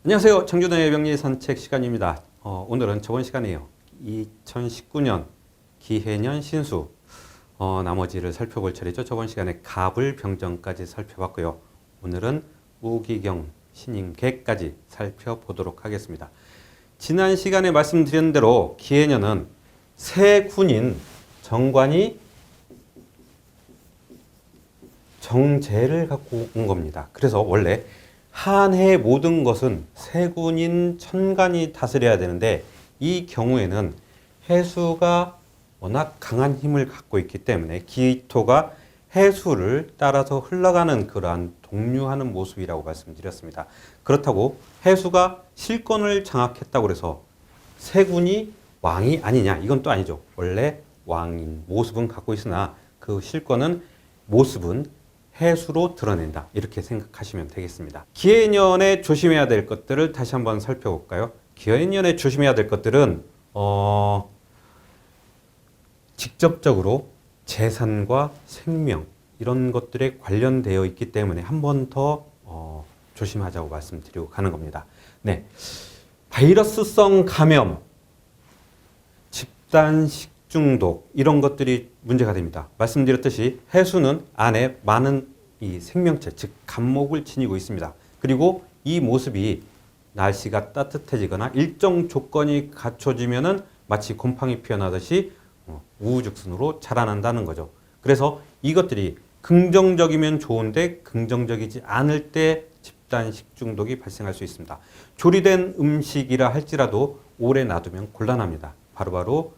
안녕하세요. 청주동의 명리 산책 시간입니다. 오늘은 저번 시간에요. 2019년 기해년 신수 나머지를 살펴볼 차례죠. 저번 시간에 갑을 병정까지 살펴봤고요. 오늘은 무기경 신임계까지 살펴보도록 하겠습니다. 지난 시간에 말씀드린 대로 기해년은 새 군인 정관이 정제를 갖고 온 겁니다. 그래서 원래 한 해의 모든 것은 세군인 천간이 다스려야 되는데 이 경우에는 해수가 워낙 강한 힘을 갖고 있기 때문에 기토가 해수를 따라서 흘러가는 그러한 동류하는 모습이라고 말씀드렸습니다. 그렇다고 해수가 실권을 장악했다고 해서 세군이 왕이 아니냐, 이건 또 아니죠. 원래 왕인 모습은 갖고 있으나 그 실권은 모습은 해수로 드러낸다, 이렇게 생각하시면 되겠습니다. 기해년에 조심해야 될 것들을 다시 한번 살펴볼까요? 기해년에 조심해야 될 것들은 직접적으로 재산과 생명 이런 것들에 관련되어 있기 때문에 한 번 더 조심하자고 말씀드리고 가는 겁니다. 네, 바이러스성 감염, 집단 식중독 이런 것들이 문제가 됩니다. 말씀드렸듯이 해수는 안에 많은 이 생명체, 즉 간목을 지니고 있습니다. 그리고 이 모습이 날씨가 따뜻해지거나 일정 조건이 갖춰지면은 마치 곰팡이 피어나듯이 우후죽순으로 자라난다는 거죠. 그래서 이것들이 긍정적이면 좋은데 긍정적이지 않을 때 집단 식중독이 발생할 수 있습니다. 조리된 음식이라 할지라도 오래 놔두면 곤란합니다. 바로바로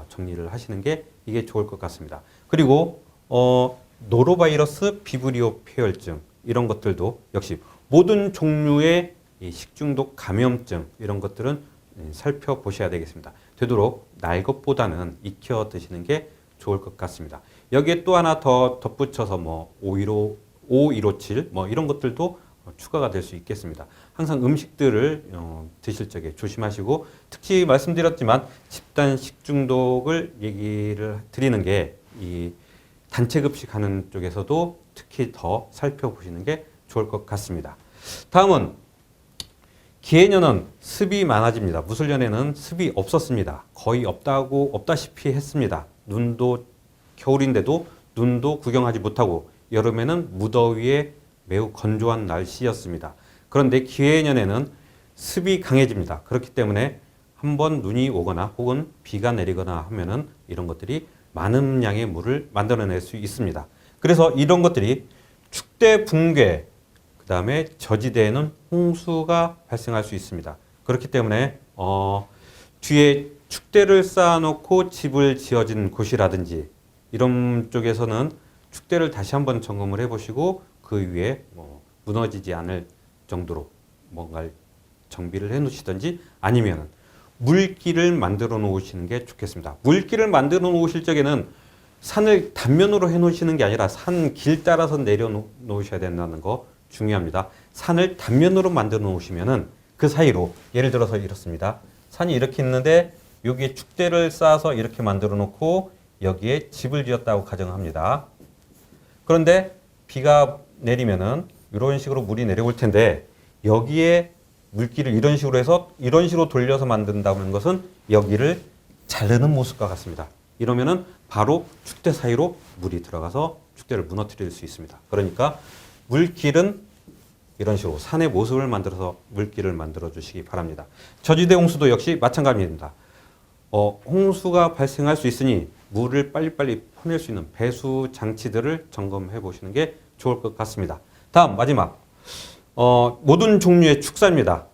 정리를 하시는 게 이게 좋을 것 같습니다. 그리고 노로바이러스 비브리오 폐혈증 이런 것들도 역시 모든 종류의 이 식중독 감염증 이런 것들은 살펴보셔야 되겠습니다. 되도록 날 것보다는 익혀 드시는 게 좋을 것 같습니다. 여기에 또 하나 더 덧붙여서 5157 이런 것들도 추가가 될 수 있겠습니다. 항상 음식들을 드실 적에 조심하시고, 특히 말씀드렸지만 집단 식중독을 얘기를 드리는 게 이 단체 급식하는 쪽에서도 특히 더 살펴보시는 게 좋을 것 같습니다. 다음은 기해년은 습이 많아집니다. 무술년에는 습이 없었습니다. 거의 없다시피 했습니다. 눈도 겨울인데도 눈도 구경하지 못하고 여름에는 무더위에 매우 건조한 날씨였습니다. 그런데 기해년에는 습이 강해집니다. 그렇기 때문에 한번 눈이 오거나 혹은 비가 내리거나 하면은 이런 것들이 많은 양의 물을 만들어낼 수 있습니다. 그래서 이런 것들이 축대 붕괴, 그 다음에 저지대에는 홍수가 발생할 수 있습니다. 그렇기 때문에 뒤에 축대를 쌓아놓고 집을 지어진 곳이라든지 이런 쪽에서는 축대를 다시 한번 점검을 해보시고 그 위에 무너지지 않을 정도로 뭔가 정비를 해 놓으시든지 아니면 물길을 만들어 놓으시는 게 좋겠습니다. 물길을 만들어 놓으실 적에는 산을 단면으로 해 놓으시는 게 아니라 산 길 따라서 내려 놓으셔야 된다는 거 중요합니다. 산을 단면으로 만들어 놓으시면은 그 사이로, 예를 들어서 이렇습니다. 산이 이렇게 있는데 여기에 축대를 쌓아서 이렇게 만들어 놓고 여기에 집을 지었다고 가정합니다. 그런데 비가 내리면은 이런 식으로 물이 내려올 텐데 여기에 물길을 이런 식으로 해서 이런 식으로 돌려서 만든다는 것은 여기를 자르는 모습과 같습니다. 이러면은 바로 축대 사이로 물이 들어가서 축대를 무너뜨릴 수 있습니다. 그러니까 물길은 이런 식으로 산의 모습을 만들어서 물길을 만들어 주시기 바랍니다. 저지대 홍수도 역시 마찬가지입니다. 홍수가 발생할 수 있으니 물을 빨리빨리 퍼낼 수 있는 배수 장치들을 점검해 보시는 게 좋을 것 같습니다. 다음 마지막 모든 종류의 축사입니다.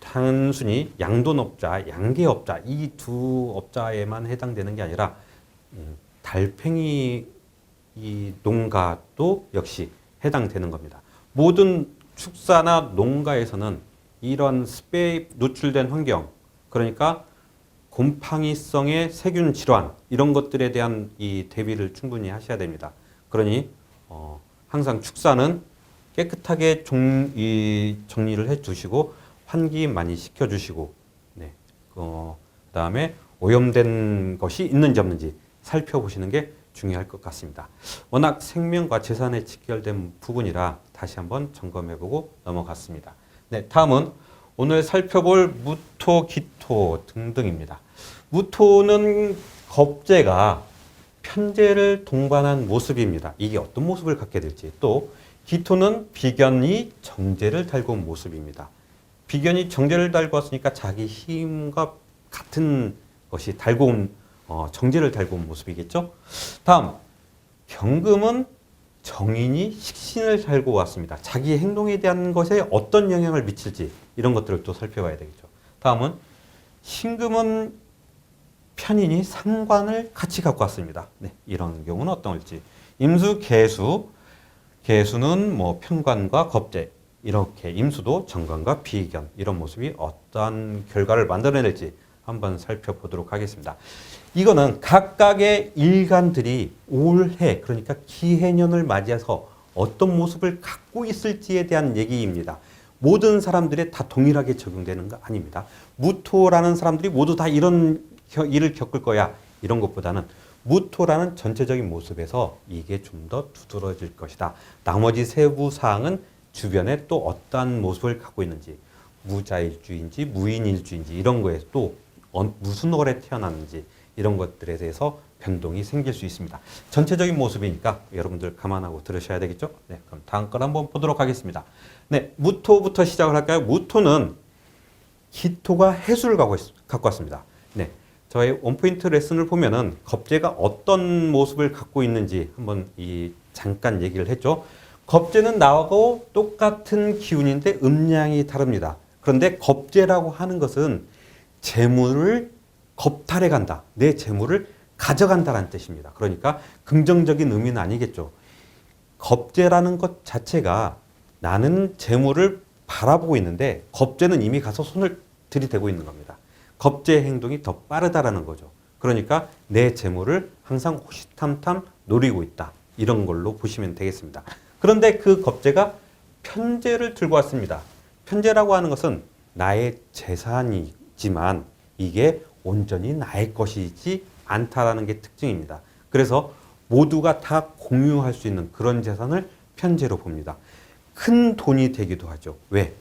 단순히 양돈업자, 양계업자 이 두 업자에만 해당되는 게 아니라 달팽이 이 농가도 역시 해당되는 겁니다. 모든 축사나 농가에서는 이런 습에 노출된 환경, 그러니까 곰팡이성의 세균 질환 이런 것들에 대한 이 대비를 충분히 하셔야 됩니다. 그러니 항상 축사는 깨끗하게 정리를 해 두시고 환기 많이 시켜 주시고, 그다음에 오염된 것이 있는지 없는지 살펴보시는 게 중요할 것 같습니다. 워낙 생명과 재산에 직결된 부분이라 다시 한번 점검해 보고 넘어갔습니다. 네, 다음은 오늘 살펴볼 무토, 기토 등등입니다. 무토는 겁재가 편재를 동반한 모습입니다. 이게 어떤 모습을 갖게 될지. 또 기토는 비견이 정재를 달고 온 모습입니다. 비견이 정재를 달고 왔으니까 자기 힘과 같은 것이 달고 온 정재를 달고 온 모습이겠죠. 다음 경금은 정인이 식신을 달고 왔습니다. 자기의 행동에 대한 것에 어떤 영향을 미칠지 이런 것들을 또 살펴봐야 되겠죠. 다음은 신금은 편인이 상관을 같이 갖고 왔습니다. 네, 이런 경우는 어떤 걸지. 임수, 개수, 개수는 뭐 편관과 겁재, 이렇게 임수도 정관과 비견 이런 모습이 어떤 결과를 만들어낼지 한번 살펴보도록 하겠습니다. 이거는 각각의 일간들이 올해 그러니까 기해년을 맞이해서 어떤 모습을 갖고 있을지에 대한 얘기입니다. 모든 사람들이 다 동일하게 적용되는 거 아닙니다. 무토라는 사람들이 모두 다 이런 일을 겪을 거야 이런 것보다는 무토라는 전체적인 모습에서 이게 좀 더 두드러질 것이다. 나머지 세부 사항은 주변에 또 어떠한 모습을 갖고 있는지, 무자일주인지 무인일주인지 이런 거에 또 무슨 월에 태어났는지 이런 것들에 대해서 변동이 생길 수 있습니다. 전체적인 모습이니까 여러분들 감안하고 들으셔야 되겠죠? 네, 그럼 다음 걸 한번 보도록 하겠습니다. 네, 무토부터 시작을 할까요? 무토는 기토가 해수를 갖고 왔습니다. 네, 저의 원포인트 레슨을 보면은 겁재가 어떤 모습을 갖고 있는지 한번 잠깐 얘기를 했죠. 겁재는 나하고 똑같은 기운인데 음량이 다릅니다. 그런데 겁재라고 하는 것은 재물을 겁탈해 간다. 내 재물을 가져간다라는 뜻입니다. 그러니까 긍정적인 의미는 아니겠죠. 겁재라는 것 자체가 나는 재물을 바라보고 있는데 겁재는 이미 가서 손을 들이대고 있는 겁니다. 겁재의 행동이 더 빠르다라는 거죠. 그러니까 내 재물을 항상 호시탐탐 노리고 있다. 이런 걸로 보시면 되겠습니다. 그런데 그 겁재가 편재를 들고 왔습니다. 편재라고 하는 것은 나의 재산이지만 이게 온전히 나의 것이지 않다라는 게 특징입니다. 그래서 모두가 다 공유할 수 있는 그런 재산을 편재로 봅니다. 큰 돈이 되기도 하죠. 왜?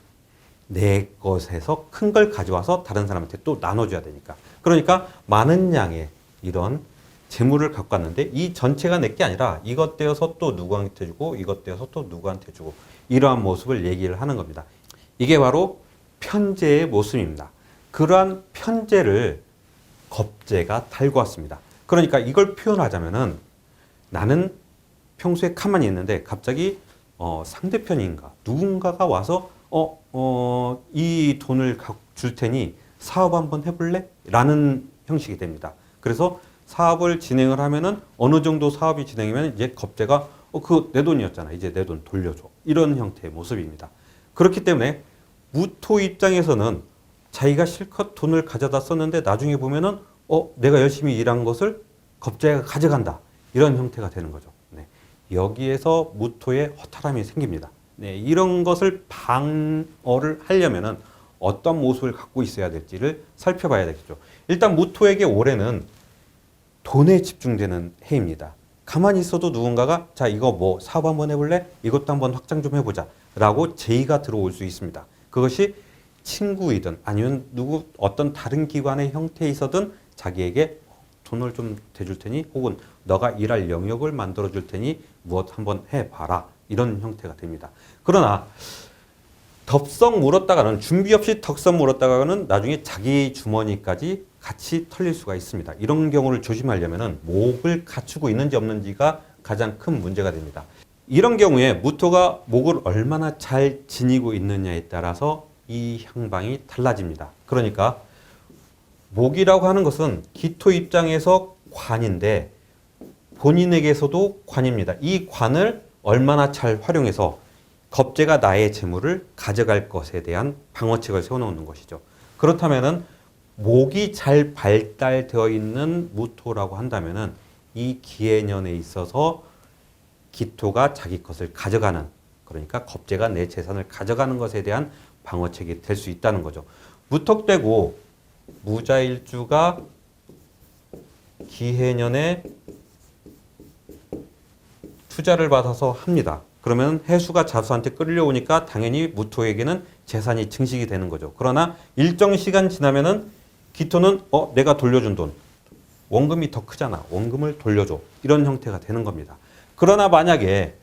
내 것에서 큰 걸 가져와서 다른 사람한테 또 나눠줘야 되니까. 그러니까 많은 양의 이런 재물을 갖고 왔는데 이 전체가 내 게 아니라 이것 떼어서 또 누구한테 주고 이것 떼어서 또 누구한테 주고 이러한 모습을 얘기를 하는 겁니다. 이게 바로 편재의 모습입니다. 그러한 편재를 겁재가 달고 왔습니다. 그러니까 이걸 표현하자면은 나는 평소에 가만히 있는데 갑자기 상대편인가 누군가가 와서 이 돈을 줄 테니 사업 한번 해볼래? 라는 형식이 됩니다. 그래서 사업을 진행을 하면은 어느 정도 사업이 진행이면 이제 겁재가 그거 내 돈이었잖아. 이제 내 돈 돌려줘. 이런 형태의 모습입니다. 그렇기 때문에 무토 입장에서는 자기가 실컷 돈을 가져다 썼는데 나중에 보면은 내가 열심히 일한 것을 겁재가 가져간다. 이런 형태가 되는 거죠. 네. 여기에서 무토의 허탈함이 생깁니다. 네. 이런 것을 방어를 하려면은 어떤 모습을 갖고 있어야 될지를 살펴봐야 되겠죠. 일단 무토에게 올해는 돈에 집중되는 해입니다. 가만히 있어도 누군가가 자 이거 뭐 사업 한번 해볼래? 이것도 한번 확장 좀 해보자 라고 제의가 들어올 수 있습니다. 그것이 친구이든 아니면 어떤 다른 기관의 형태에 있어든 자기에게 돈을 좀 대줄 테니 혹은 너가 일할 영역을 만들어 줄 테니 무엇 한번 해봐라 이런 형태가 됩니다. 그러나 덥석 물었다가는 준비 없이 덕석 물었다가는 나중에 자기 주머니까지 같이 털릴 수가 있습니다. 이런 경우를 조심하려면 목을 갖추고 있는지 없는지가 가장 큰 문제가 됩니다. 이런 경우에 무토가 목을 얼마나 잘 지니고 있느냐에 따라서 이 향방이 달라집니다. 그러니까 목이라고 하는 것은 기토 입장에서 관인데 본인에게서도 관입니다. 이 관을 얼마나 잘 활용해서 겁재가 나의 재물을 가져갈 것에 대한 방어책을 세워놓는 것이죠. 그렇다면은 목이 잘 발달되어 있는 무토라고 한다면은 이 기해년에 있어서 기토가 자기 것을 가져가는 그러니까 겁재가 내 재산을 가져가는 것에 대한 방어책이 될 수 있다는 거죠. 무턱대고 무자일주가 기해년에 투자를 받아서 합니다. 그러면 해수가 자수한테 끌려오니까 당연히 무토에게는 재산이 증식이 되는 거죠. 그러나 일정 시간 지나면은 기토는 내가 돌려준 돈, 원금이 더 크잖아. 원금을 돌려줘. 이런 형태가 되는 겁니다. 그러나 만약에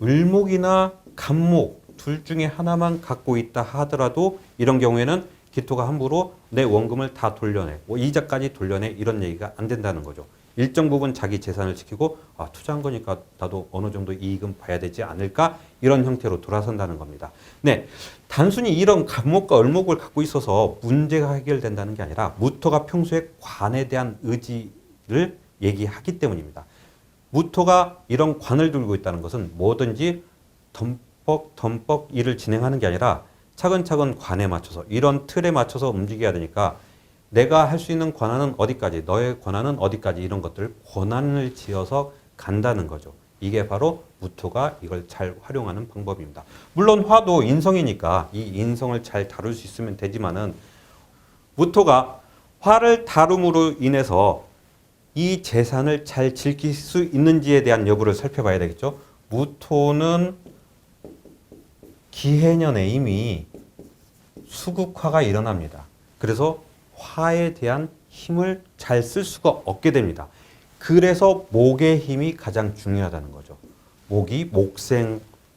을목이나 간목 둘 중에 하나만 갖고 있다 하더라도 이런 경우에는 기토가 함부로 내 원금을 다 돌려내, 이자까지 돌려내 이런 얘기가 안 된다는 거죠. 일정 부분 자기 재산을 지키고 투자한 거니까 나도 어느 정도 이익은 봐야 되지 않을까 이런 형태로 돌아선다는 겁니다. 네, 단순히 이런 간목과 을목을 갖고 있어서 문제가 해결된다는 게 아니라 무토가 평소에 관에 대한 의지를 얘기하기 때문입니다. 무토가 이런 관을 들고 있다는 것은 뭐든지 덤뻑 일을 진행하는 게 아니라 차근차근 관에 맞춰서 이런 틀에 맞춰서 움직여야 되니까 내가 할 수 있는 권한은 어디까지, 너의 권한은 어디까지 이런 것들 권한을 지어서 간다는 거죠. 이게 바로 무토가 이걸 잘 활용하는 방법입니다. 물론 화도 인성이니까 이 인성을 잘 다룰 수 있으면 되지만은 무토가 화를 다룸으로 인해서 이 재산을 잘 지킬 수 있는지에 대한 여부를 살펴봐야 되겠죠. 무토는 기해년에 이미 수국화가 일어납니다. 그래서 화에 대한 힘을 잘 쓸 수가 없게 됩니다. 그래서 목의 힘이 가장 중요하다는 거죠. 목이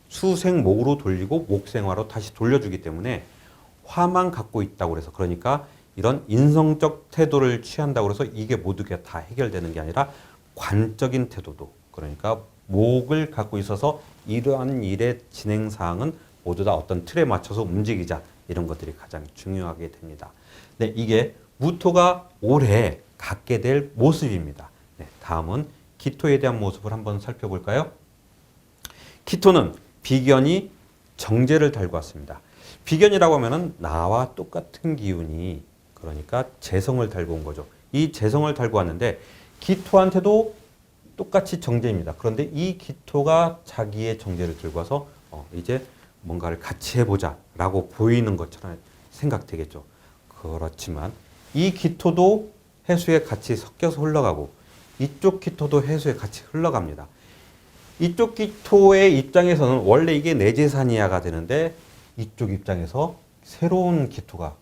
수생목으로 돌리고 목생화로 다시 돌려주기 때문에 화만 갖고 있다고 그래서 그러니까 이런 인성적 태도를 취한다고 해서 이게 모두가 다 해결되는 게 아니라 관적인 태도도 그러니까 목을 갖고 있어서 이러한 일의 진행 사항은 모두 다 어떤 틀에 맞춰서 움직이자 이런 것들이 가장 중요하게 됩니다. 네, 이게 무토가 올해 갖게 될 모습입니다. 네, 다음은 기토에 대한 모습을 한번 살펴볼까요? 기토는 비견이 정제를 달고 왔습니다. 비견이라고 하면은 나와 똑같은 기운이 그러니까 재성을 달고 온 거죠. 이 재성을 달고 왔는데 기토한테도 똑같이 정제입니다. 그런데 이 기토가 자기의 정제를 들고 와서 이제 뭔가를 같이 해보자 라고 보이는 것처럼 생각되겠죠. 그렇지만 이 기토도 해수에 같이 섞여서 흘러가고 이쪽 기토도 해수에 같이 흘러갑니다. 이쪽 기토의 입장에서는 원래 이게 내 재산이야가 되는데 이쪽 입장에서 새로운 기토가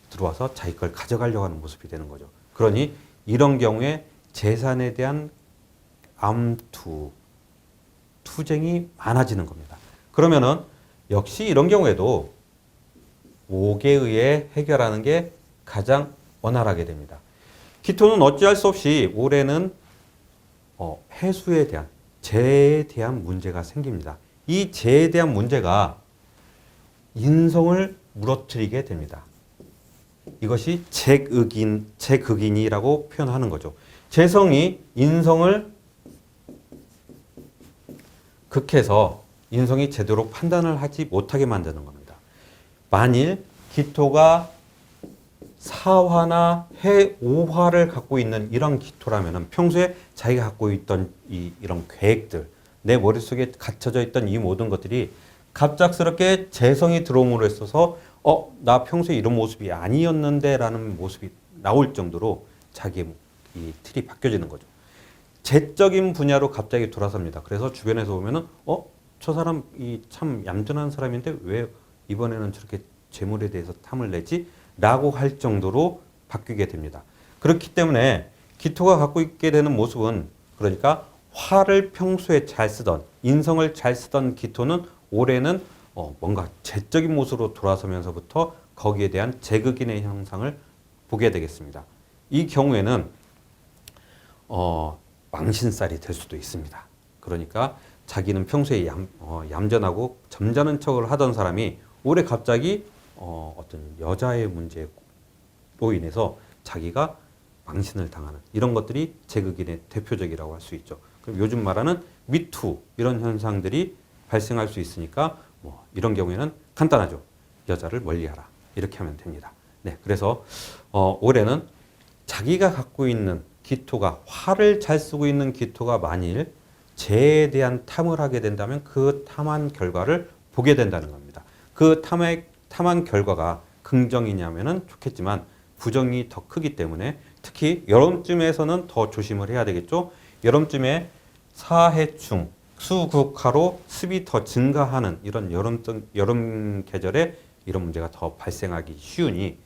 들어와서 자기 걸 가져가려고 하는 모습이 되는 거죠. 그러니 이런 경우에 재산에 대한 투쟁이 많아지는 겁니다. 그러면은 역시 이런 경우에도 목에 의해 해결하는 게 가장 원활하게 됩니다. 기토는 어찌할 수 없이 올해는 해수에 대한 재해에 대한 문제가 생깁니다. 이 재해에 대한 문제가 인성을 무너뜨리게 됩니다. 이것이 재극인이라고 표현하는 거죠. 재성이 인성을 극해서 인성이 제대로 판단을 하지 못하게 만드는 겁니다. 만일 기토가 사화나 해오화를 갖고 있는 이런 기토라면 평소에 자기가 갖고 있던 이런 계획들, 내 머릿속에 갇혀져 있던 이 모든 것들이 갑작스럽게 재성이 들어옴으로 있어서 나 평소에 이런 모습이 아니었는데 라는 모습이 나올 정도로 자기의 이 틀이 바뀌어지는 거죠. 재적인 분야로 갑자기 돌아섭니다. 그래서 주변에서 보면은 저 사람 참 얌전한 사람인데 왜 이번에는 저렇게 재물에 대해서 탐을 내지? 라고 할 정도로 바뀌게 됩니다. 그렇기 때문에 기토가 갖고 있게 되는 모습은 그러니까 화를 평소에 잘 쓰던 인성을 잘 쓰던 기토는 올해는 뭔가 재적인 모습으로 돌아서면서부터 거기에 대한 재극인의 형상을 보게 되겠습니다. 이 경우에는 망신살이 될 수도 있습니다. 그러니까 자기는 평소에 얌전하고 점잖은 척을 하던 사람이 올해 갑자기 어떤 여자의 문제로 인해서 자기가 망신을 당하는 이런 것들이 재극인의 대표적이라고 할 수 있죠. 그럼 요즘 말하는 미투 이런 현상들이 발생할 수 있으니까 이런 경우에는 간단하죠. 여자를 멀리하라 이렇게 하면 됩니다. 네, 그래서 올해는 자기가 갖고 있는 기토가 화를 잘 쓰고 있는 기토가 만일 재에 대한 탐을 하게 된다면 그 탐한 결과를 보게 된다는 겁니다. 그 탐한 결과가 긍정이냐면은 좋겠지만 부정이 더 크기 때문에 특히 여름쯤에서는 더 조심을 해야 되겠죠. 여름쯤에 사해충, 수국화로 습이 더 증가하는 이런 여름 계절에 이런 문제가 더 발생하기 쉬우니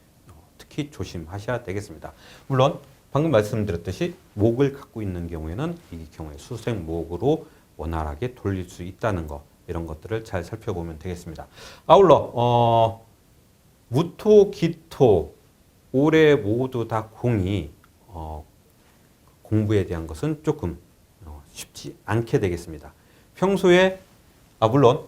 특히 조심하셔야 되겠습니다. 물론 방금 말씀드렸듯이 목을 갖고 있는 경우에는 이 경우에 수생목으로 원활하게 돌릴 수 있다는 거, 이런 것들을 잘 살펴보면 되겠습니다. 아울러 무토, 기토, 올해 모두 다 공이 공부에 대한 것은 조금 쉽지 않게 되겠습니다. 평소에 물론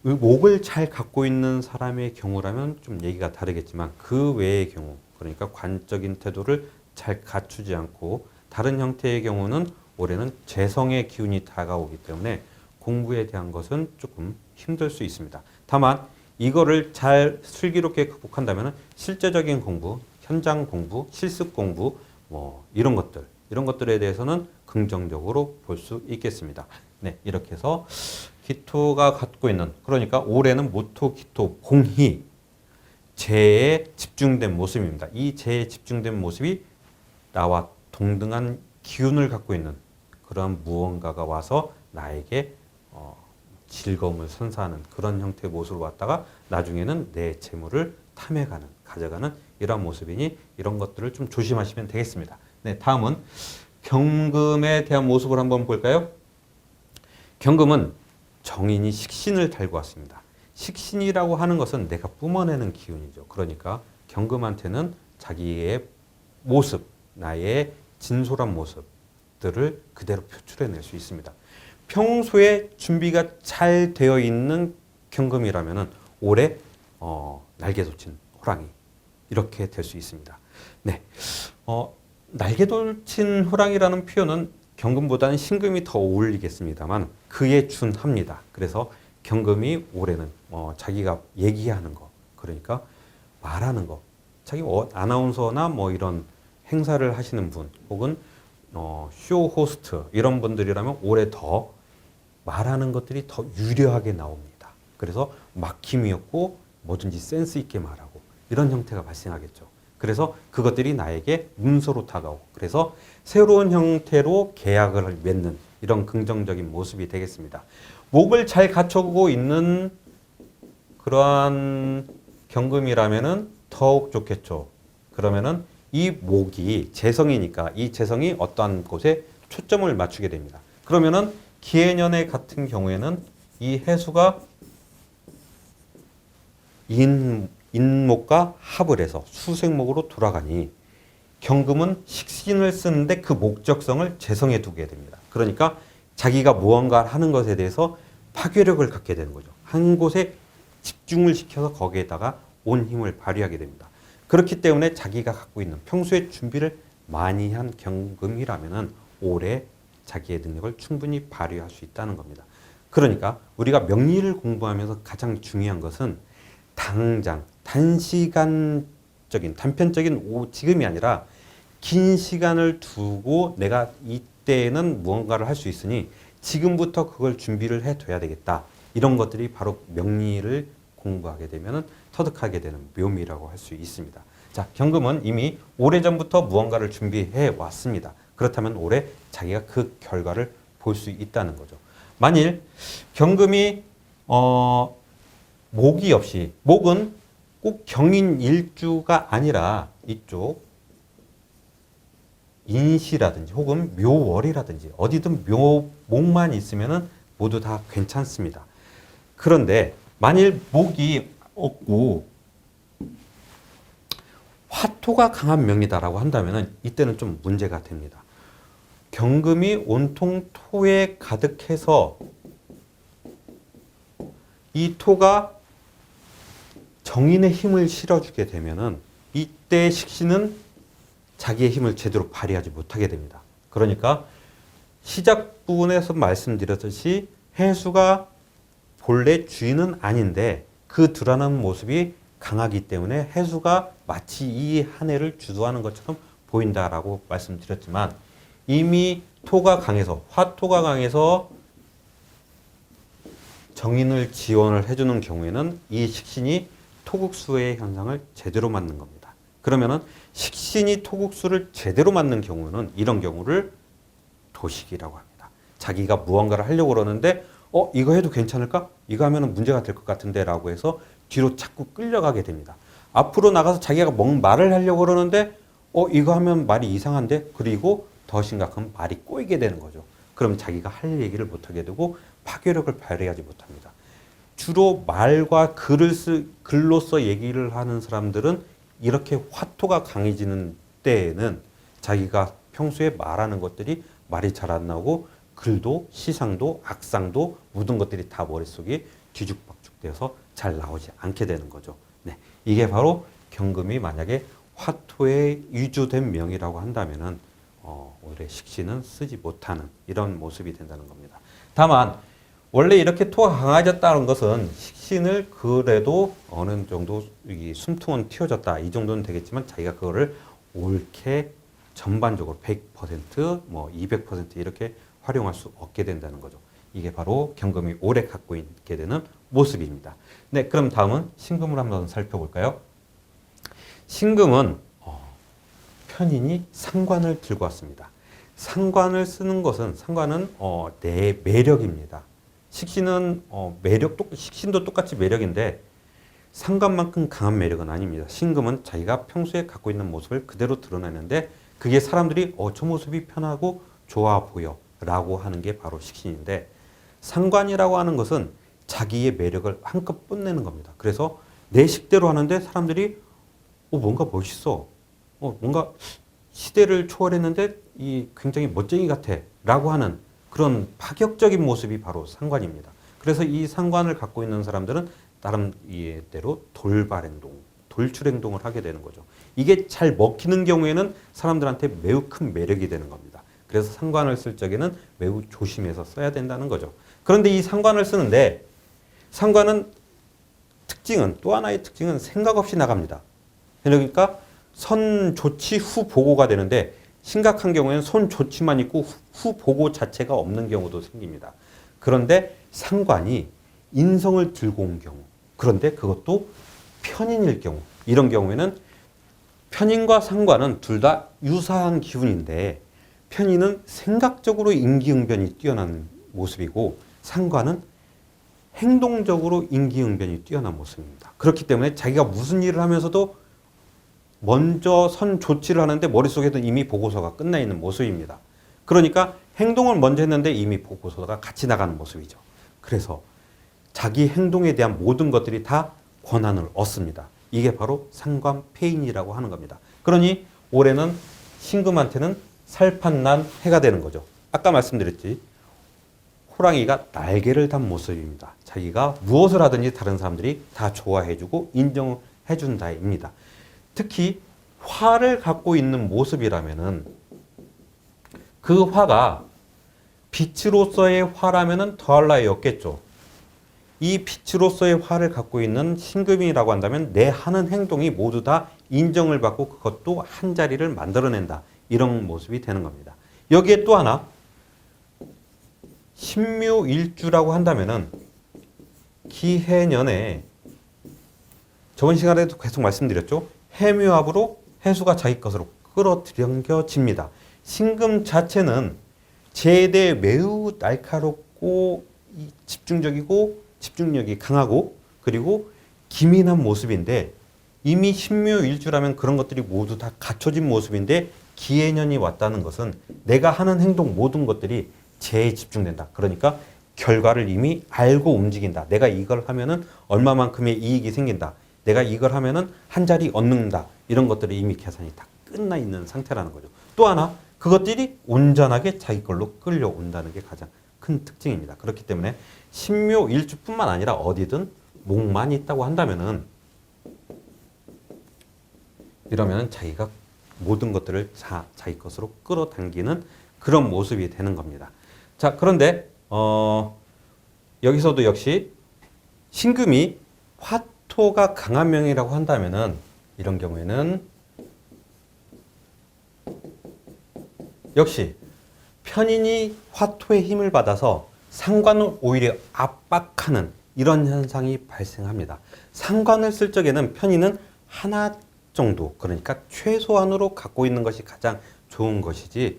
목을 잘 갖고 있는 사람의 경우라면 좀 얘기가 다르겠지만 그 외의 경우, 그러니까 관적인 태도를 잘 갖추지 않고 다른 형태의 경우는 올해는 재성의 기운이 다가오기 때문에 공부에 대한 것은 조금 힘들 수 있습니다. 다만 이거를 잘 슬기롭게 극복한다면 실제적인 공부, 현장 공부, 실습 공부 이런 것들에 대해서는 긍정적으로 볼 수 있겠습니다. 네, 이렇게 해서 기토가 갖고 있는, 그러니까 올해는 모토, 기토, 공이 재에 집중된 모습입니다. 이 재에 집중된 모습이 나와 동등한 기운을 갖고 있는 그런 무언가가 와서 나에게 즐거움을 선사하는 그런 형태의 모습으로 왔다가 나중에는 내 재물을 탐해가는, 가져가는 이런 모습이니 이런 것들을 좀 조심하시면 되겠습니다. 네, 다음은 경금에 대한 모습을 한번 볼까요? 경금은 정인이 식신을 달고 왔습니다. 식신이라고 하는 것은 내가 뿜어내는 기운이죠. 그러니까 경금한테는 자기의 모습, 나의 진솔한 모습들을 그대로 표출해낼 수 있습니다. 평소에 준비가 잘 되어 있는 경금이라면 올해 날개 돋친 호랑이 이렇게 될 수 있습니다. 네, 날개 돋친 호랑이라는 표현은 경금보다는 신금이 더 어울리겠습니다만 그에 준합니다. 그래서 경금이 올해는 자기가 얘기하는 거, 그러니까 말하는 거, 자기 아나운서나 이런 행사를 하시는 분 혹은 쇼 호스트 이런 분들이라면 올해 더 말하는 것들이 더 유려하게 나옵니다. 그래서 막힘이 없고 뭐든지 센스 있게 말하고 이런 형태가 발생하겠죠. 그래서 그것들이 나에게 문서로 다가오고 그래서 새로운 형태로 계약을 맺는 이런 긍정적인 모습이 되겠습니다. 목을 잘 갖추고 있는 그러한 경금이라면은 더욱 좋겠죠. 그러면은 이 목이 재성이니까 이 재성이 어떠한 곳에 초점을 맞추게 됩니다. 그러면은 기해년의 같은 경우에는 이 해수가 인목과 합을 해서 수생목으로 돌아가니 경금은 식신을 쓰는데 그 목적성을 재성에 두게 됩니다. 그러니까 자기가 무언가를 하는 것에 대해서 파괴력을 갖게 되는 거죠. 한 곳에 집중을 시켜서 거기에다가 온 힘을 발휘하게 됩니다. 그렇기 때문에 자기가 갖고 있는 평소에 준비를 많이 한 경금이라면은 올해 자기의 능력을 충분히 발휘할 수 있다는 겁니다. 그러니까 우리가 명리를 공부하면서 가장 중요한 것은 당장 단시간적인 단편적인 지금이 아니라 긴 시간을 두고 내가 이때는 무언가를 할 수 있으니 지금부터 그걸 준비를 해둬야 되겠다. 이런 것들이 바로 명리를 공부하게 되면 터득하게 되는 묘미라고 할 수 있습니다. 자, 경금은 이미 오래전부터 무언가를 준비해 왔습니다. 그렇다면 올해 자기가 그 결과를 볼 수 있다는 거죠. 만일 경금이 목이 없이, 목은 꼭 경인 일주가 아니라 이쪽 인시라든지 혹은 묘월이라든지 어디든 목만 있으면 모두 다 괜찮습니다. 그런데 만일 목이 없고 화토가 강한 명이다라고 한다면 이때는 좀 문제가 됩니다. 경금이 온통 토에 가득해서 이 토가 정인의 힘을 실어주게 되면은 이때 식신은 자기의 힘을 제대로 발휘하지 못하게 됩니다. 그러니까 시작 부분에서 말씀드렸듯이 해수가 본래 주인은 아닌데 그 드러나는 모습이 강하기 때문에 해수가 마치 이 한 해를 주도하는 것처럼 보인다라고 말씀드렸지만 이미 토가 강해서 화토가 강해서 정인을 지원을 해주는 경우에는 이 식신이 토국수의 현상을 제대로 맞는 겁니다. 그러면은 식신이 토국수를 제대로 맞는 경우는 이런 경우를 도식이라고 합니다. 자기가 무언가를 하려고 그러는데 이거 해도 괜찮을까? 이거 하면 문제가 될 것 같은데 라고 해서 뒤로 자꾸 끌려가게 됩니다. 앞으로 나가서 자기가 뭔 말을 하려고 그러는데 이거 하면 말이 이상한데? 그리고 더 심각하면 말이 꼬이게 되는 거죠. 그럼 자기가 할 얘기를 못하게 되고 파괴력을 발휘하지 못합니다. 주로 말과 글로써 얘기를 하는 사람들은 이렇게 화토가 강해지는 때에는 자기가 평소에 말하는 것들이 말이 잘 안 나오고 글도 시상도 악상도 모든 것들이 다 머릿속에 뒤죽박죽되어서 잘 나오지 않게 되는 거죠. 네, 이게 바로 경금이 만약에 화토에 위주된 명이라고 한다면은 오히려 식신은 쓰지 못하는 이런 모습이 된다는 겁니다. 다만 원래 이렇게 토가 강해졌다는 것은 식신을 그래도 어느 정도 이 숨통은 틔워졌다 이 정도는 되겠지만 자기가 그거를 옳게 전반적으로 100% 뭐 200% 이렇게 활용할 수 없게 된다는 거죠. 이게 바로 경금이 오래 갖고 있게 되는 모습입니다. 네, 그럼 다음은 신금을 한번 살펴볼까요? 신금은 편인이 상관을 들고 왔습니다. 상관을 쓰는 것은 상관은 내 매력입니다. 식신은 식신도 똑같이 매력인데 상관만큼 강한 매력은 아닙니다. 신금은 자기가 평소에 갖고 있는 모습을 그대로 드러내는데 그게 사람들이 저 모습이 편하고 좋아 보여 라고 하는 게 바로 식신인데 상관이라고 하는 것은 자기의 매력을 한껏 뽐내는 겁니다. 그래서 내 식대로 하는데 사람들이 뭔가 멋있어. 뭔가 시대를 초월했는데 굉장히 멋쟁이 같아 라고 하는 그런 파격적인 모습이 바로 상관입니다. 그래서 이 상관을 갖고 있는 사람들은 나름 이대로 돌발 행동, 돌출 행동을 하게 되는 거죠. 이게 잘 먹히는 경우에는 사람들한테 매우 큰 매력이 되는 겁니다. 그래서 상관을 쓸 적에는 매우 조심해서 써야 된다는 거죠. 그런데 이 상관을 쓰는데 상관은 또 하나의 특징은 생각 없이 나갑니다. 그러니까 선 조치 후 보고가 되는데 심각한 경우에는 손 조치만 있고 후 보고 자체가 없는 경우도 생깁니다. 그런데 상관이 인성을 들고 온 경우, 그런데 그것도 편인일 경우, 이런 경우에는 편인과 상관은 둘 다 유사한 기운인데 편인은 생각적으로 임기응변이 뛰어난 모습이고 상관은 행동적으로 임기응변이 뛰어난 모습입니다. 그렇기 때문에 자기가 무슨 일을 하면서도 먼저 선 조치를 하는데 머릿속에도 이미 보고서가 끝나 있는 모습입니다. 그러니까 행동을 먼저 했는데 이미 보고서가 같이 나가는 모습이죠. 그래서 자기 행동에 대한 모든 것들이 다 권한을 얻습니다. 이게 바로 상관폐인이라고 하는 겁니다. 그러니 올해는 신금한테는 살판난 해가 되는 거죠. 아까 말씀드렸지. 호랑이가 날개를 단 모습입니다. 자기가 무엇을 하든지 다른 사람들이 다 좋아해주고 인정해준다입니다. 특히 화를 갖고 있는 모습이라면은 그 화가 빛으로서의 화라면은 더할 나위 없겠죠. 이 빛으로서의 화를 갖고 있는 신금이라고 한다면 내 하는 행동이 모두 다 인정을 받고 그것도 한 자리를 만들어낸다. 이런 모습이 되는 겁니다. 여기에 또 하나 신묘일주라고 한다면은 기해년에 저번 시간에도 계속 말씀드렸죠. 해묘합으로 해수가 자기 것으로 끌어들여집니다. 신금 자체는 제대에 매우 날카롭고 집중적이고 집중력이 강하고 그리고 기민한 모습인데 이미 신묘일주라면 그런 것들이 모두 다 갖춰진 모습인데 기해년이 왔다는 것은 내가 하는 행동 모든 것들이 재에 집중된다. 그러니까 결과를 이미 알고 움직인다. 내가 이걸 하면은 얼마만큼의 이익이 생긴다. 내가 이걸 하면은 한 자리 얻는다. 이런 것들이 이미 계산이 다 끝나 있는 상태라는 거죠. 또 하나 그것들이 온전하게 자기 걸로 끌려온다는 게 가장 큰 특징입니다. 그렇기 때문에 신묘일주뿐만 아니라 어디든 목만 있다고 한다면은 이러면은 자기가 모든 것들을 자기 것으로 끌어당기는 그런 모습이 되는 겁니다. 자, 그런데 여기서도 역시 신금이 화토가 강한 명이라고 한다면은 이런 경우에는 역시 편인이 화토의 힘을 받아서 상관을 오히려 압박하는 이런 현상이 발생합니다. 상관을 쓸 적에는 편인은 하나 정도, 그러니까 최소한으로 갖고 있는 것이 가장 좋은 것이지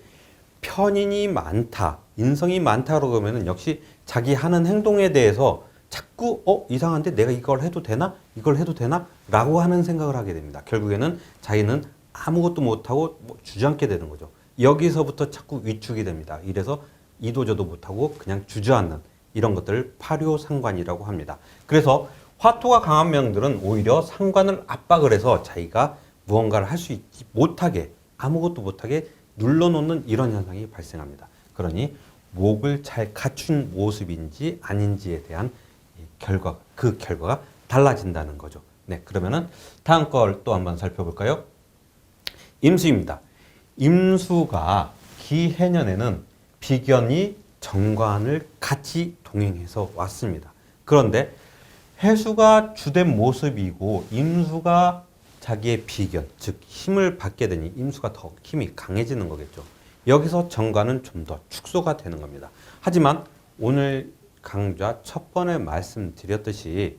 편인이 많다, 인성이 많다 그러면 역시 자기 하는 행동에 대해서 자꾸 이상한데 내가 이걸 해도 되나? 이걸 해도 되나? 라고 하는 생각을 하게 됩니다. 결국에는 자기는 아무것도 못하고 뭐 주저앉게 되는 거죠. 여기서부터 자꾸 위축이 됩니다. 이래서 이도저도 못하고 그냥 주저앉는 이런 것들을 파묘상관이라고 합니다. 그래서 화토가 강한 명들은 오히려 상관을 압박을 해서 자기가 무언가를 할 수 있지 못하게 아무것도 못하게 눌러놓는 이런 현상이 발생합니다. 그러니 목을 잘 갖춘 모습인지 아닌지에 대한 그 결과가 달라진다는 거죠. 네, 그러면은 다음 걸 또 한번 살펴볼까요? 임수입니다. 임수가 기해년에는 비견이 정관을 같이 동행해서 왔습니다. 그런데 해수가 주된 모습이고 임수가 자기의 비견, 즉 힘을 받게 되니 임수가 더 힘이 강해지는 거겠죠. 여기서 정관은 좀 더 축소가 되는 겁니다. 하지만 오늘 강좌 첫 번에 말씀드렸듯이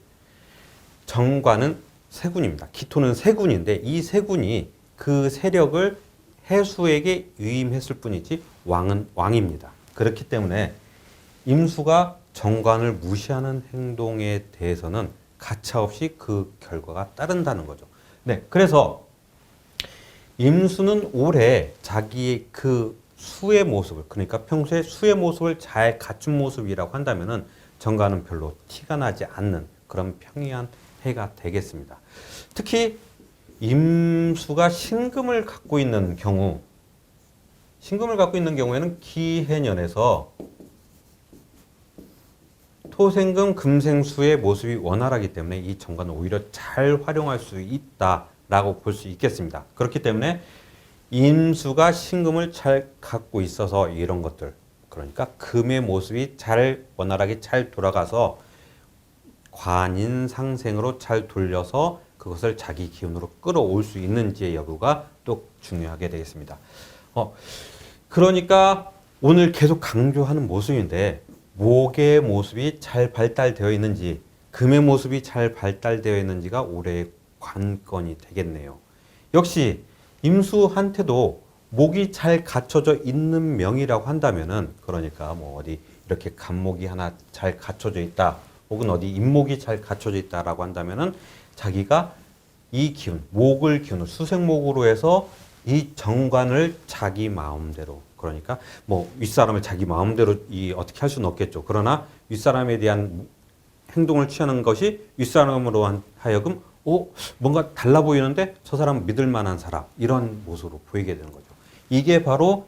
정관은 세군입니다. 기토는 세군인데 이 세군이 그 세력을 해수에게 위임했을 뿐이지 왕은 왕입니다. 그렇기 때문에 임수가 정관을 무시하는 행동에 대해서는 가차없이 그 결과가 따른다는 거죠. 네, 그래서 임수는 올해 자기의 그 수의 모습을, 그러니까 평소에 수의 모습을 잘 갖춘 모습이라고 한다면은 정관은 별로 티가 나지 않는 그런 평이한 해가 되겠습니다. 특히 임수가 신금을 갖고 있는 경우에는 기해년에서 토생금 금생수의 모습이 원활하기 때문에 이 정관을 오히려 잘 활용할 수 있다라고 볼 수 있겠습니다. 그렇기 때문에 임수가 신금을 잘 갖고 있어서 이런 것들, 그러니까 금의 모습이 잘 원활하게 잘 돌아가서 관인상생으로 잘 돌려서 그것을 자기 기운으로 끌어올 수 있는지의 여부가 또 중요하게 되겠습니다. 그러니까 오늘 계속 강조하는 모습인데 목의 모습이 잘 발달되어 있는지 금의 모습이 잘 발달되어 있는지가 올해의 관건이 되겠네요. 역시 임수한테도 목이 잘 갖춰져 있는 명이라고 한다면은, 그러니까 뭐 어디 이렇게 간목이 하나 잘 갖춰져 있다, 혹은 어디 임목이 잘 갖춰져 있다라고 한다면은 자기가 이 기운, 목을 기운을 수생목으로 해서 이 정관을 자기 마음대로, 그러니까 뭐 윗사람을 자기 마음대로 어떻게 할 수는 없겠죠. 그러나 윗사람에 대한 행동을 취하는 것이 윗사람으로 하여금 뭔가 달라 보이는데 저 사람 믿을 만한 사람, 이런 모습으로 보이게 되는 거죠. 이게 바로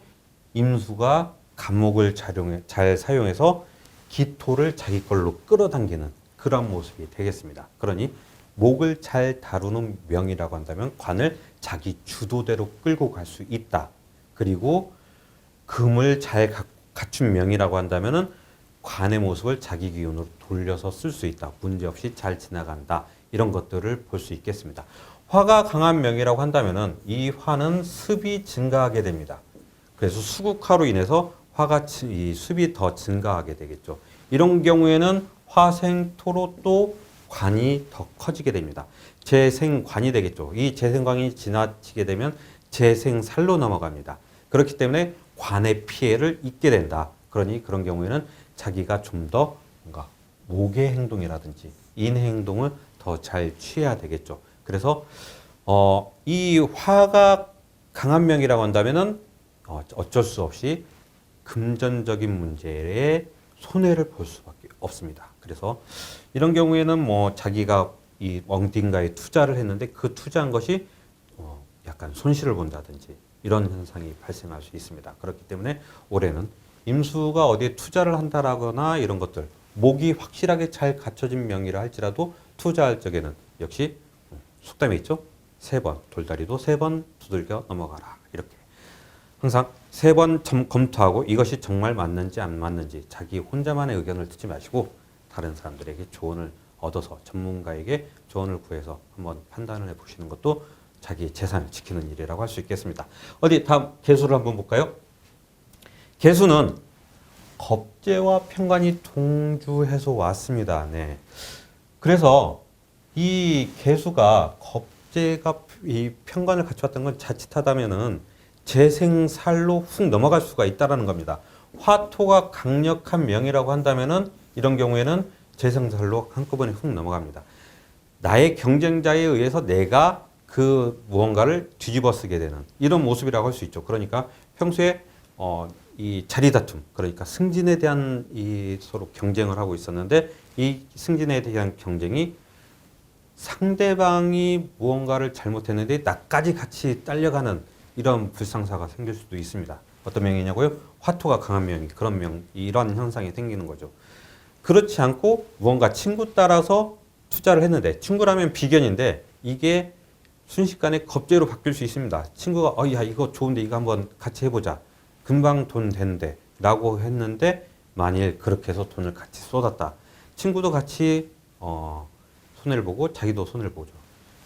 임수가 간목을 잘 사용해서 기토를 자기 걸로 끌어당기는 그런 모습이 되겠습니다. 그러니 목을 잘 다루는 명이라고 한다면 관을 자기 주도대로 끌고 갈 수 있다. 그리고 금을 잘 갖춘 명이라고 한다면은 관의 모습을 자기 기운으로 돌려서 쓸 수 있다. 문제없이 잘 지나간다. 이런 것들을 볼 수 있겠습니다. 화가 강한 명이라고 한다면은 이 화는 습이 증가하게 됩니다. 그래서 수국화로 인해서 이 습이 더 증가하게 되겠죠. 이런 경우에는 화생토로 또 관이 더 커지게 됩니다. 재생관이 되겠죠. 이 재생관이 지나치게 되면 재생살로 넘어갑니다. 그렇기 때문에 관의 피해를 입게 된다. 그러니 그런 경우에는 자기가 좀 더 뭔가 목의 행동이라든지 인의 행동을 더 잘 취해야 되겠죠. 그래서 이 화가 강한 명이라고 한다면은 어쩔 수 없이 금전적인 문제에 손해를 볼 수밖에 없습니다. 그래서 이런 경우에는 뭐 자기가 이 어딘가에 투자를 했는데 그 투자한 것이 약간 손실을 본다든지 이런 현상이 발생할 수 있습니다. 그렇기 때문에 올해는 임수가 어디에 투자를 한다라거나 이런 것들, 목이 확실하게 잘 갖춰진 명이라 할지라도 투자할 적에는 역시 속담에 있죠. 3번, 돌다리도 3번 두들겨 넘어가라. 이렇게 항상 3번 검토하고 이것이 정말 맞는지 안 맞는지 자기 혼자만의 의견을 듣지 마시고 다른 사람들에게 조언을 얻어서 전문가에게 조언을 구해서 한번 판단을 해보시는 것도 자기 재산을 지키는 일이라고 할 수 있겠습니다. 어디 다음 개수를 한번 볼까요? 개수는 겁재와 편관이 동주해서 왔습니다. 네. 그래서 이 개수가 겁재가 이 편관을 갖춰왔던 건 자칫하다면은 재생살로 훅 넘어갈 수가 있다라는 겁니다. 화토가 강력한 명이라고 한다면은 이런 경우에는 재생살로 한꺼번에 훅 넘어갑니다. 나의 경쟁자에 의해서 내가 그 무언가를 뒤집어 쓰게 되는 이런 모습이라고 할 수 있죠. 그러니까 평소에 이 자리 다툼, 그러니까 승진에 대한 이 서로 경쟁을 하고 있었는데 이 승진에 대한 경쟁이 상대방이 무언가를 잘못했는데 나까지 같이 딸려가는 이런 불상사가 생길 수도 있습니다. 어떤 명이냐고요? 화투가 강한 명, 그런 명, 이런 현상이 생기는 거죠. 그렇지 않고 무언가 친구 따라서 투자를 했는데 친구라면 비견인데 이게 순식간에 겁제로 바뀔 수 있습니다. 친구가 야 이거 좋은데 이거 한번 같이 해보자. 금방 돈 되는데 라고 했는데 만일 그렇게 해서 돈을 같이 쏟았다. 친구도 같이 손해를 보고 자기도 손해를 보죠.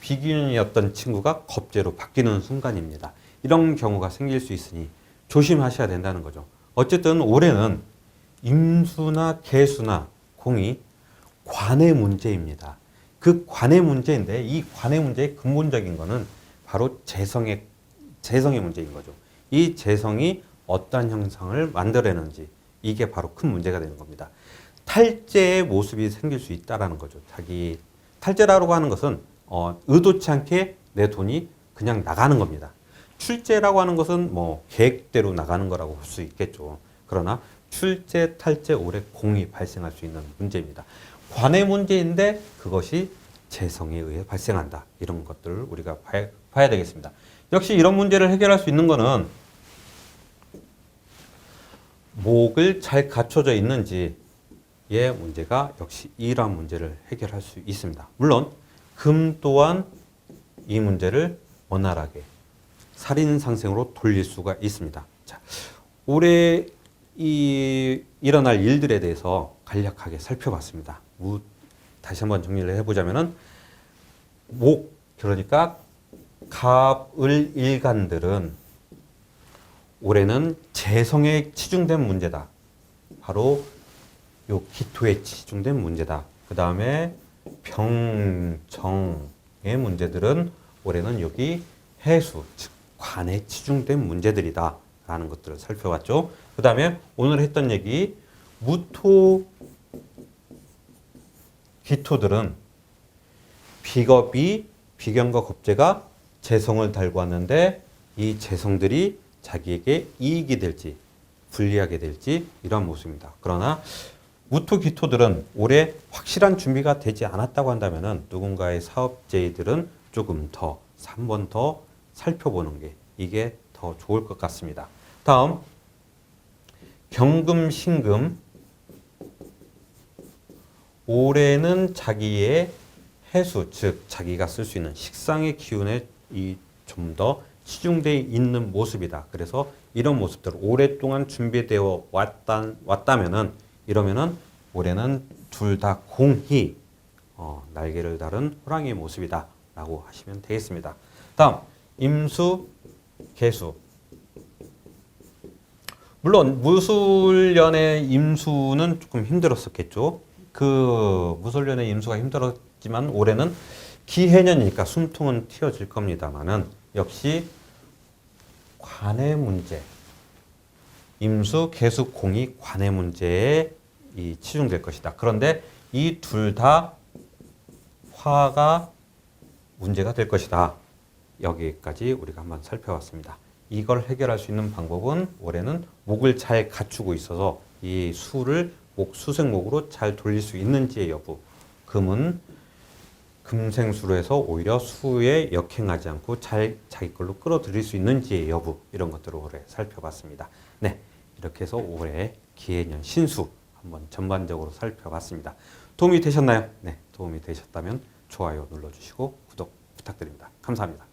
비견이었던 친구가 겁제로 바뀌는 순간입니다. 이런 경우가 생길 수 있으니 조심하셔야 된다는 거죠. 어쨌든 올해는 임수나 개수나 공이 관의 문제입니다. 그 관의 문제인데 이 관의 문제의 근본적인 거는 바로 재성의 문제인 거죠. 이 재성이 어떤 형상을 만들어내는지 이게 바로 큰 문제가 되는 겁니다. 탈재의 모습이 생길 수 있다라는 거죠. 자기 탈재라고 하는 것은 의도치 않게 내 돈이 그냥 나가는 겁니다. 출재라고 하는 것은 뭐 계획대로 나가는 거라고 볼 수 있겠죠. 그러나 출재, 탈재, 올해 공이 발생할 수 있는 문제입니다. 관의 문제인데 그것이 재성에 의해 발생한다. 이런 것들을 우리가 봐야 되겠습니다. 역시 이런 문제를 해결할 수 있는 거는 목을 잘 갖춰져 있는지의 문제가 역시 이러한 문제를 해결할 수 있습니다. 물론 금 또한 이 문제를 원활하게 살인상생으로 돌릴 수가 있습니다. 자, 올해 일어날 일들에 대해서 간략하게 살펴봤습니다. 다시 한번 정리를 해보자면은 목, 그러니까 갑을 일간들은 올해는 재성에 치중된 문제다. 바로 요 기토에 치중된 문제다. 그 다음에 병정의 문제들은 올해는 여기 해수, 즉 관에 치중된 문제들이다 라는 것들을 살펴봤죠. 그 다음에 오늘 했던 얘기 무토 기토들은 비겁이 비견과 겁재가 재성을 달고 왔는데 이 재성들이 자기에게 이익이 될지 불리하게 될지 이런 모습입니다. 그러나 무토 기토들은 올해 확실한 준비가 되지 않았다고 한다면 누군가의 사업 제의들은 조금 더 한 번 더 살펴보는 게 이게 더 좋을 것 같습니다. 다음 경금 신금 올해는 자기의 해수 즉 자기가 쓸 수 있는 식상의 기운에 좀 더 치중되어 있는 모습이다. 그래서 이런 모습들 오랫동안 준비되어 왔다면은 이러면은 올해는 둘 다 공히 날개를 달은 호랑이의 모습이다 라고 하시면 되겠습니다. 다음 임수 개수 물론 무술년의 임수는 조금 힘들었었겠죠. 그 무술년의 임수가 힘들었지만 올해는 기해년이니까 숨통은 튀어질 겁니다만은 역시 관의 문제, 임수, 개수, 공이 관의 문제에 치중될 것이다. 그런데 이 둘 다 화가 문제가 될 것이다. 여기까지 우리가 한번 살펴봤습니다. 이걸 해결할 수 있는 방법은 올해는 목을 잘 갖추고 있어서 이 수를 수생목으로 잘 돌릴 수 있는지의 여부. 금은 금생수로 해서 오히려 수에 역행하지 않고 잘 자기 걸로 끌어들일 수 있는지의 여부. 이런 것들을 올해 살펴봤습니다. 네, 이렇게 해서 올해 기해년 신수 한번 전반적으로 살펴봤습니다. 도움이 되셨나요? 네, 도움이 되셨다면 좋아요 눌러주시고 구독 부탁드립니다. 감사합니다.